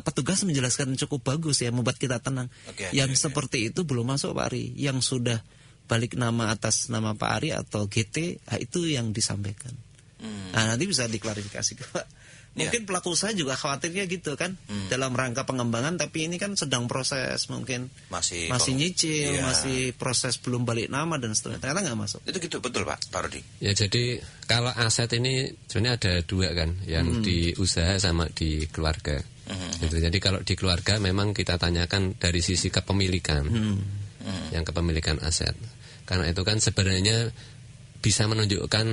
petugas menjelaskan cukup bagus ya, membuat kita tenang. Seperti itu belum masuk Pak Ari. Yang sudah balik nama atas nama Pak Ari atau GT, itu yang disampaikan. Nah nanti bisa diklarifikasi Pak. Mungkin pelaku usaha juga khawatirnya gitu kan, dalam rangka pengembangan, tapi ini kan sedang proses, mungkin masih nyicil, masih proses belum balik nama dan seterusnya. Ternyata nggak masuk. Itu gitu betul Pak Rudi. Ya jadi kalau aset ini sebenarnya ada dua kan, yang di usaha sama di keluarga. Gitu. Jadi kalau di keluarga memang kita tanyakan dari sisi kepemilikan, yang kepemilikan aset. Karena itu kan sebenarnya bisa menunjukkan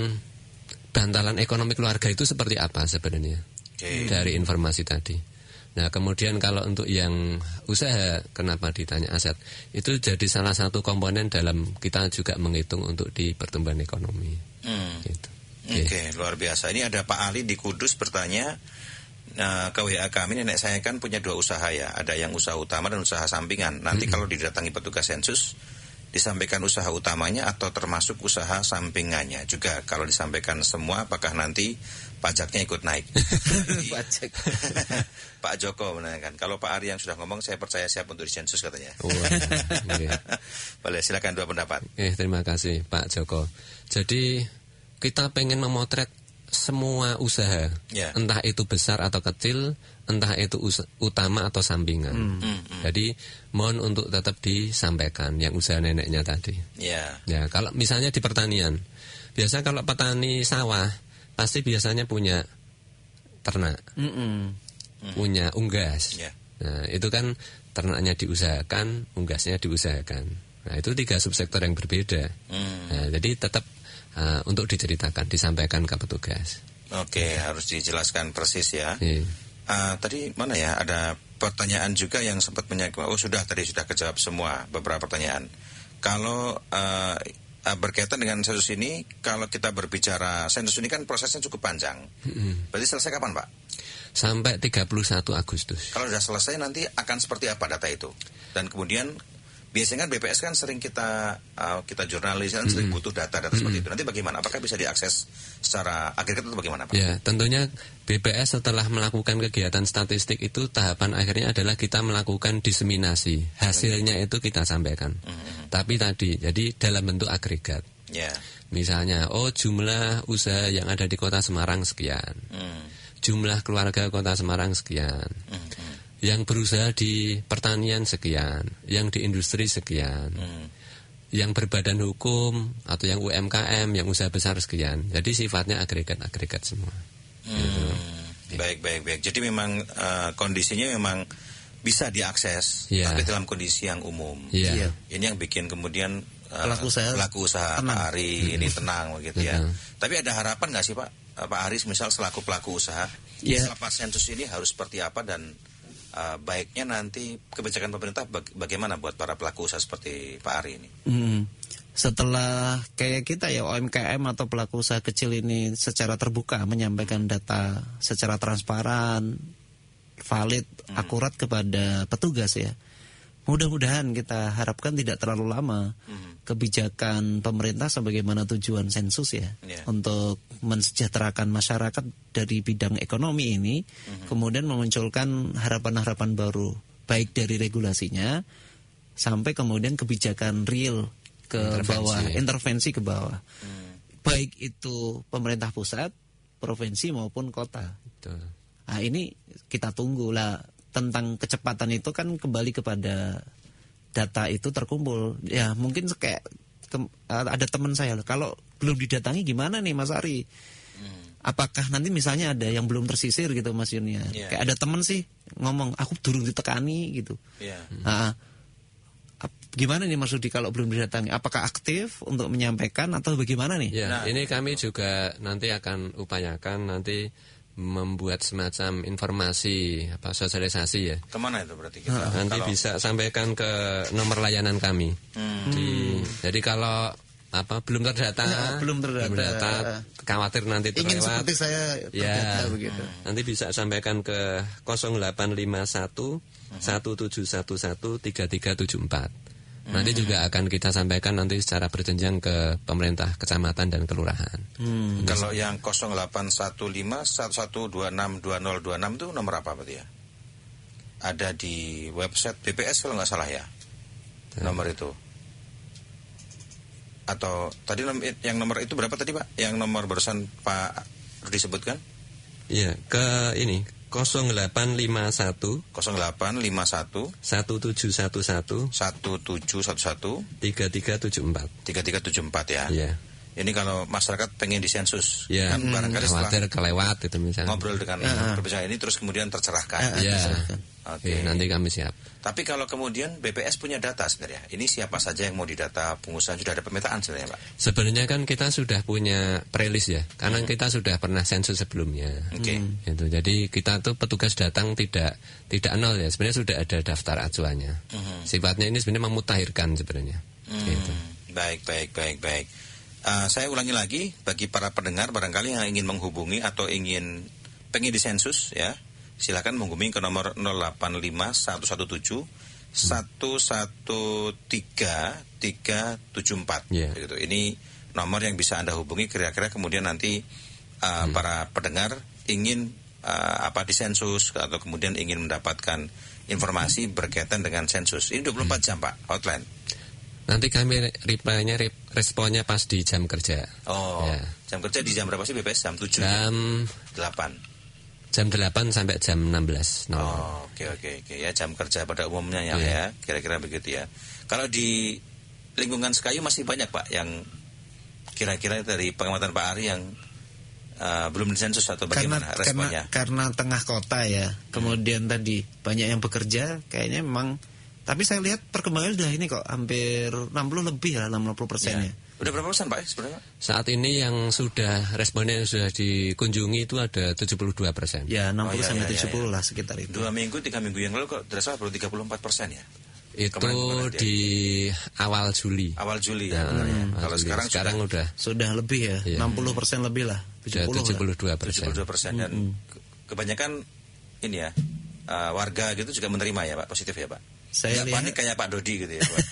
bantalan ekonomi keluarga itu seperti apa sebenarnya dari informasi tadi. Nah kemudian kalau untuk yang usaha, kenapa ditanya aset? Itu jadi salah satu komponen dalam kita juga menghitung untuk di pertumbuhan ekonomi. Gitu. Oke, luar biasa. Ini ada Pak Ali di Kudus bertanya, ke WA kami, nenek saya kan punya 2 usaha ya, ada yang usaha utama dan usaha sampingan. Nanti kalau didatangi petugas sensus disampaikan usaha utamanya atau termasuk usaha sampingannya juga. Kalau disampaikan semua, apakah nanti pajaknya ikut naik? Pajak. Pak Joko menanyakan, kalau Pak Ari yang sudah ngomong, saya percaya siap untuk disensus katanya. Boleh, silakan dua pendapat. Terima kasih Pak Joko. Jadi kita pengen memotret semua usaha, entah itu besar atau kecil, entah itu utama atau sampingan. Jadi mohon untuk tetap disampaikan yang usaha neneknya tadi. Ya, kalau misalnya di pertanian, biasa kalau petani sawah pasti biasanya punya ternak, punya unggas. Nah itu kan ternaknya diusahakan, unggasnya diusahakan. Nah itu 3 subsektor yang berbeda. Nah, jadi tetap untuk diceritakan, disampaikan ke petugas. Oke, harus dijelaskan persis ya. Tadi mana ya, ada pertanyaan juga yang sempat menyangkut. Sudah kejawab semua beberapa pertanyaan. Kalau berkaitan dengan sensus ini, kalau kita berbicara sensus ini kan prosesnya cukup panjang. Berarti selesai kapan, Pak? Sampai 31 Agustus. Kalau sudah selesai nanti akan seperti apa data itu? Dan kemudian biasanya kan BPS kan sering kita jurnalis kan sering butuh data-data seperti itu. Nanti bagaimana? Apakah bisa diakses secara agregat atau bagaimana, Pak? Ya, tentunya BPS setelah melakukan kegiatan statistik itu tahapan akhirnya adalah kita melakukan diseminasi. Hasilnya itu kita sampaikan. Tapi tadi, jadi dalam bentuk agregat. Misalnya, jumlah usaha yang ada di Kota Semarang sekian. Jumlah keluarga Kota Semarang sekian. Yang berusaha di pertanian sekian, yang di industri sekian, yang berbadan hukum atau yang UMKM, yang usaha besar sekian. Jadi sifatnya agregat semua. Gitu. Baik. Jadi memang kondisinya memang bisa diakses, tapi dalam kondisi yang umum. Ini yang bikin kemudian pelaku usaha Pak Ari ini tenang begitu ya. Tapi ada harapan nggak sih Pak Aris misal selaku pelaku usaha, setelah sensus ini harus seperti apa dan baiknya nanti kebijakan pemerintah bagaimana buat para pelaku usaha seperti Pak Ari ini? Setelah kayak kita ya UMKM atau pelaku usaha kecil ini secara terbuka menyampaikan data secara transparan, valid, akurat kepada petugas ya. Mudah-mudahan kita harapkan tidak terlalu lama kebijakan pemerintah sebagaimana tujuan sensus ya untuk mensejahterakan masyarakat dari bidang ekonomi ini, kemudian memunculkan harapan-harapan baru baik dari regulasinya sampai kemudian kebijakan real ke bawah, intervensi ke bawah. Baik itu pemerintah pusat, provinsi maupun kota. Nah, ini kita tunggu lah. Tentang kecepatan itu kan kembali kepada data itu terkumpul. Ya mungkin kayak ada teman saya, kalau belum didatangi gimana nih Mas Ari? Apakah nanti misalnya ada yang belum tersisir gitu Mas Yuniar? Kayak ada teman sih ngomong, aku durung ditekani gitu. Gimana nih Mas Rudi kalau belum didatangi? Apakah aktif untuk menyampaikan atau bagaimana nih? Ini kami juga nanti akan upayakan nanti membuat semacam informasi sosialisasi ya. Kemana itu berarti kita? Nanti bisa sampaikan ke nomor layanan kami. Jadi kalau belum terdata, khawatir nanti terlewat. Ingin seperti saya terdata begitu. Nanti bisa sampaikan ke 0851 1711 3374. Nanti juga akan kita sampaikan nanti secara berjenjang ke pemerintah kecamatan dan kelurahan. Kalau yang 0815 1126 2026 itu nomor apa berarti ya? Ada di website BPS kalau nggak salah ya, nomor itu. Atau tadi yang nomor itu berapa tadi Pak? Yang nomor barusan Pak disebutkan? Iya, ke ini 0851 1711 3374 3374 ya. Iya. Ini kalau masyarakat pengen disensus, kan barangkali khawatir kelewat itu misalnya. Ngobrol dengan perbincangan ini terus kemudian tercerahkan. Oke, nanti kami siap. Tapi kalau kemudian BPS punya data sebenarnya, ini siapa saja yang mau didata, pengusaha sudah ada pemetaan sebenarnya Pak? Sebenarnya kan kita sudah punya prelis ya, karena kita sudah pernah sensus sebelumnya. Gitu. Jadi kita tuh petugas datang tidak nol ya, sebenarnya sudah ada daftar acuannya. Sifatnya ini sebenarnya memutakhirkan sebenarnya. Gitu. Baik. Saya ulangi lagi bagi para pendengar barangkali yang ingin menghubungi atau pengen disensus ya. Silakan menghubungi ke nomor 085 117 113 374. Gitu. Ini nomor yang bisa Anda hubungi kira-kira kemudian nanti para pendengar ingin disensus atau kemudian ingin mendapatkan informasi berkaitan dengan sensus. Ini 24 jam Pak, hotline. Nanti kami responnya pas di jam kerja. Jam kerja di jam berapa sih BPS? Jam 7? Jam 8. Jam 8 sampai jam 16. Oke. Ya, jam kerja pada umumnya ya, kira-kira begitu ya. Kalau di lingkungan Sekayu masih banyak Pak yang kira-kira dari pengamatan Pak Ari yang belum disensus atau bagaimana responnya? Karena tengah kota ya. Kemudian tadi banyak yang bekerja, kayaknya memang. Tapi saya lihat perkembangannya udah ini kok hampir 60 lebih lah, 60% ya. Udah berapa persen Pak sebenarnya? Saat ini yang sudah responden yang sudah dikunjungi itu ada 72%. Ya 60-70 lah sekitar itu. 2 minggu 3 minggu yang lalu kok terasa baru 34% ya? Itu di awal Juli. Awal Juli ya. Kalau Juli. Sekarang udah lebih ya, 60% lebih lah. 72%. Dan kebanyakan ini ya warga gitu juga menerima ya Pak, positif ya Pak. Saya lihat panik kayak Pak Dodi gitu ya Pak.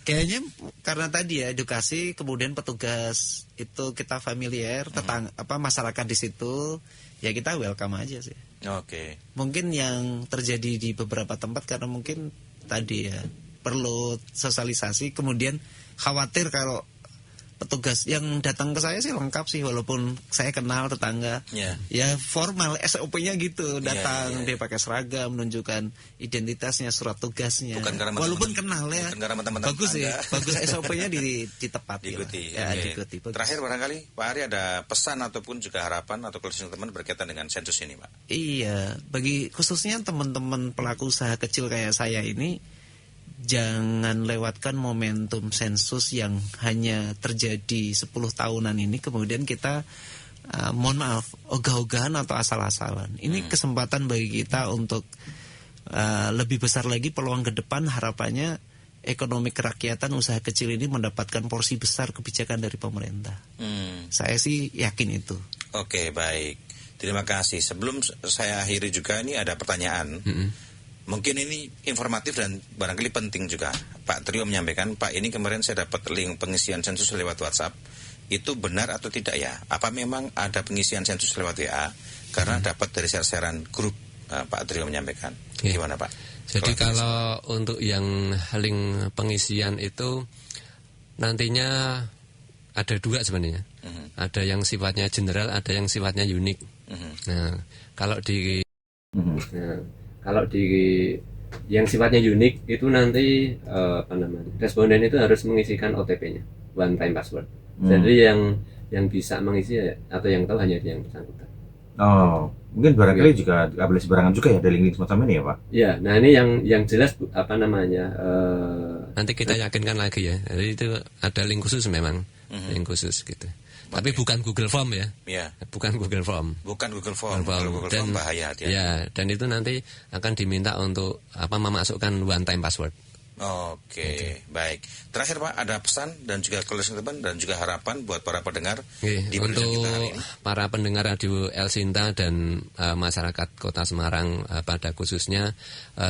Kayaknya karena tadi ya edukasi, kemudian petugas itu kita familiar, masyarakat di situ, ya kita welcome aja sih. Oke. Mungkin yang terjadi di beberapa tempat karena mungkin tadi ya perlu sosialisasi, kemudian khawatir kalau petugas yang datang ke saya sih lengkap sih, walaupun saya kenal tetangga. Ya formal SOP-nya gitu, datang dia pakai seragam, menunjukkan identitasnya, surat tugasnya. Walaupun kenal ya. Bagus sih, bagus SOP-nya ditepati. Diikuti. Diikuti. Terakhir barangkali Pak Ari ada pesan ataupun juga harapan atau closing teman berkaitan dengan sensus ini Pak. Iya, bagi khususnya teman-teman pelaku usaha kecil kayak saya ini, jangan lewatkan momentum sensus yang hanya terjadi 10 tahunan ini, kemudian kita mohon maaf, ogah-ogahan atau asal-asalan. Ini kesempatan bagi kita untuk lebih besar lagi peluang ke depan. Harapannya ekonomi kerakyatan usaha kecil ini mendapatkan porsi besar kebijakan dari pemerintah. Saya sih yakin itu. Oke, baik. Terima kasih. Sebelum saya akhiri juga, ini ada pertanyaan. Mungkin ini informatif dan barangkali penting juga. Pak Trio menyampaikan, Pak ini kemarin saya dapat link pengisian sensus lewat WhatsApp. Itu benar atau tidak ya? Apa memang ada pengisian sensus lewat WA? Karena dapat dari share-sharean grup, Pak Trio menyampaikan. Gimana Pak? Jadi kalau untuk yang link pengisian itu nantinya ada 2 sebenarnya. Ada yang sifatnya general, ada yang sifatnya unik. Nah, kalau di yang sifatnya unik itu nanti responden itu harus mengisikan OTP-nya, one time password. Jadi yang bisa mengisi atau yang tahu hanya yang bersangkutan. Oh, mungkin barangkali juga nggak boleh sembarangan juga ya ada link semacam ini ya Pak? Ya, nah ini yang jelas nanti kita yakinkan lagi ya. Jadi itu ada link khusus memang, link khusus gitu. Tapi bukan Google Form ya. Bukan Google Form. Kalau Google Form bahaya hati-hati. Ya, dan itu nanti akan diminta untuk memasukkan one time password. Oke, baik. Terakhir Pak, ada pesan dan juga closing teman dan juga harapan buat para pendengar di untuk kita hari ini. Para pendengar Radio El Sinta dan masyarakat Kota Semarang pada khususnya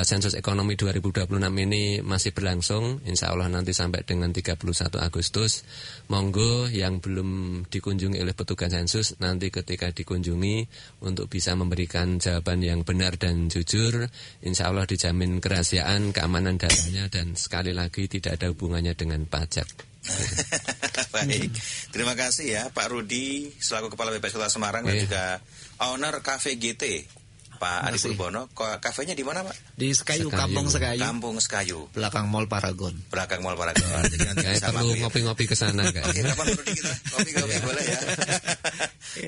sensus ekonomi 2026 ini masih berlangsung, insya Allah nanti sampai dengan 31 Agustus. Monggo yang belum dikunjungi oleh petugas sensus nanti ketika dikunjungi untuk bisa memberikan jawaban yang benar dan jujur, insya Allah dijamin kerahasiaan, keamanan datanya, dan sekali lagi tidak ada hubungannya dengan pajak. Baik, terima kasih ya Pak Rudi selaku Kepala BPS Kota Semarang dan juga owner Cafe GT Pak Adi Purbono. Kafenya di mana Pak? Di Sekayu, Kampung Sekayu. Kampung Sekayu. Belakang Mall Paragon. Jadi nanti perlu ngopi-ngopi ke sana kan. Oke, kapan Rudi kita ngopi-ngopi boleh ya.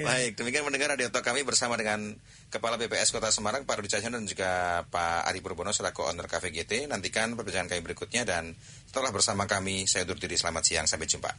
Baik, demikian mendengar Radio Talk kami bersama dengan Kepala BPS Kota Semarang Pak Rudi Cahyono dan juga Pak Adi Purbono selaku owner Cafe GT. Nantikan perbincangan kami berikutnya dan setelah bersama kami saya undur diri, selamat siang, sampai jumpa.